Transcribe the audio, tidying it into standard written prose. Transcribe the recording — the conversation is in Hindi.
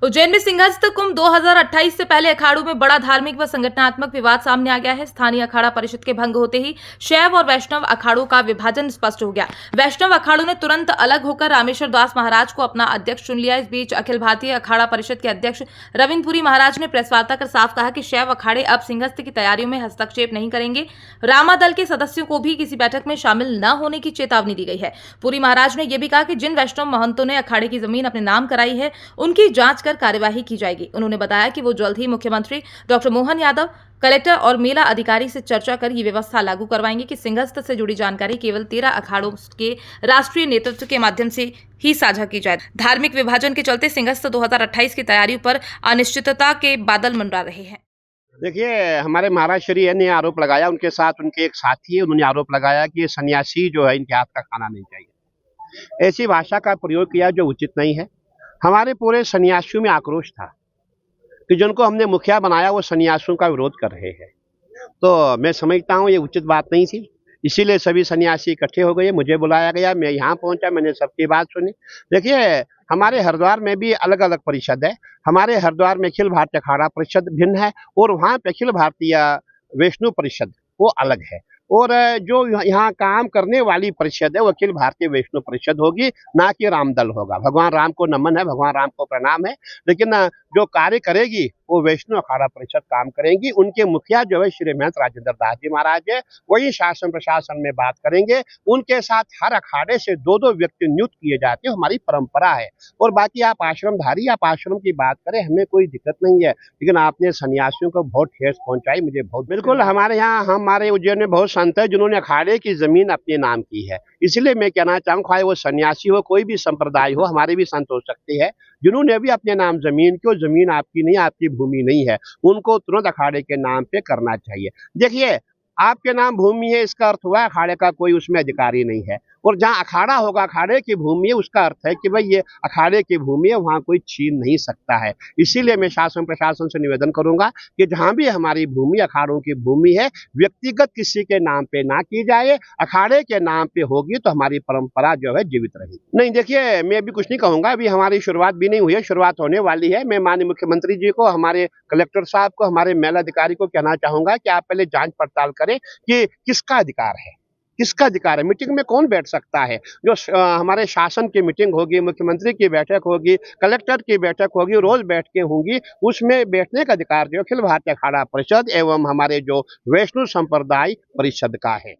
उज्जैन में सिंहस्थ कुंभ 2028 से पहले अखाड़ों में बड़ा धार्मिक व संगठनात्मक विवाद सामने आ गया है। स्थानीय अखाड़ा परिषद के भंग होते ही शैव और वैष्णव अखाड़ों का विभाजन स्पष्ट हो गया। वैष्णव अखाड़ों ने तुरंत अलग होकर रामेश्वर दास महाराज को अपना अध्यक्ष चुन लिया। इस बीच अखिल भारतीय अखाड़ा परिषद के अध्यक्ष रविंद्रपुरी महाराज ने प्रेस वार्ता कर साफ कहा कि शैव अखाड़े अब सिंहस्थ की तैयारियों में हस्तक्षेप नहीं करेंगे। रामा दल के सदस्यों को भी किसी बैठक में शामिल न होने की चेतावनी दी गई है। पुरी महाराज ने यह भी कहा कि जिन वैष्णव महंतों ने अखाड़े की जमीन अपने नाम कराई है उनकी जांच कर कार्यवाही की जाएगी। उन्होंने बताया कि वो जल्द ही मुख्यमंत्री डॉक्टर मोहन यादव, कलेक्टर और मेला अधिकारी से चर्चा कर ये व्यवस्था लागू करवाएंगे कि सिंहस्थ से जुड़ी जानकारी केवल 13 अखाड़ों के राष्ट्रीय नेतृत्व के माध्यम से ही साझा की जाए। धार्मिक विभाजन के चलते सिंहस्थ 2028 की तैयारियों पर अनिश्चितता के बादल मंडरा रहे हैं। देखिए, हमारे महाराज श्री ने आरोप लगाया, उनके साथ उनके एक साथी है, उन्होंने आरोप लगाया कि ये सन्यासी जो है इनके हाथ का खाना नहीं चाहिए। ऐसी भाषा का प्रयोग किया जो उचित नहीं है। हमारे पूरे सन्यासियों में आक्रोश था कि जिनको हमने मुखिया बनाया वो सन्यासियों का विरोध कर रहे हैं। तो मैं समझता हूँ ये उचित बात नहीं थी, इसीलिए सभी सन्यासी इकट्ठे हो गए, मुझे बुलाया गया, मैं यहाँ पहुँचा, मैंने सबकी बात सुनी। देखिए, हमारे हरिद्वार में भी अलग अलग परिषद है। हमारे हरिद्वार में अखिल भारतीय अखाड़ा परिषद भिन्न है और वहाँ पे अखिल भारतीय वैष्णव परिषद वो अलग है। और जो यहाँ काम करने वाली परिषद है वो अखिल भारतीय वैष्णव परिषद होगी, ना कि रामदल होगा। भगवान राम को नमन है, भगवान राम को प्रणाम है, लेकिन जो कार्य करेगी वो वैष्णव अखाड़ा परिषद काम करेंगी। उनके मुखिया जो है श्री महंत राजेंद्र दास जी महाराज है, वही शासन प्रशासन में बात करेंगे। उनके साथ हर अखाड़े से 2-2 व्यक्ति नियुक्त किए जाते हैं, हमारी परंपरा है। और बाकी आप आश्रमधारी, आप आश्रम की बात करें, हमें कोई दिक्कत नहीं है, लेकिन आपने सन्यासियों को बहुत ठेस पहुंचाई, मुझे बहुत बिल्कुल हमारे यहाँ हमारे उज्जैन में बहुत संत है जिन्होंने अखाड़े की जमीन अपने नाम की है। इसलिए मैं कहना चाहूँ, चाहे वो सन्यासी हो, कोई भी संप्रदाय हो, हमारे भी संत हो सकते हैं जिन्होंने भी अपने नाम जमीन की, जमीन आपकी नहीं, आपकी भूमि नहीं है, उनको तुरंत अखाड़े के नाम पे करना चाहिए। देखिए, आपके नाम भूमि है, इसका अर्थ हुआ अखाड़े का कोई उसमें अधिकारी नहीं है। और जहाँ अखाड़ा होगा, अखाड़े की भूमि है, उसका अर्थ है कि भाई ये अखाड़े की भूमि है, वहाँ कोई छीन नहीं सकता है। इसीलिए मैं शासन प्रशासन से निवेदन करूंगा कि जहाँ भी हमारी भूमि अखाड़ों की भूमि है, व्यक्तिगत किसी के नाम पे ना की जाए, अखाड़े के नाम पे होगी तो हमारी परंपरा जो है जीवित रहेगी। नहीं, देखिए, मैं अभी कुछ नहीं कहूंगा, अभी हमारी शुरुआत भी नहीं हुई है, शुरुआत होने वाली है। मैं माननीय मुख्यमंत्री जी को, हमारे कलेक्टर साहब को, हमारे मेला अधिकारी को कहना चाहूंगा कि आप पहले जांच पड़ताल करें कि किसका अधिकार है, किसका अधिकार है। मीटिंग में कौन बैठ सकता है? जो हमारे शासन की मीटिंग होगी, मुख्यमंत्री की बैठक होगी, कलेक्टर की बैठक होगी, रोज बैठकें होंगी, उसमें बैठने का अधिकार जो अखिल भारतीय अखाड़ा परिषद एवं हमारे जो वैष्णव संप्रदाय परिषद का है।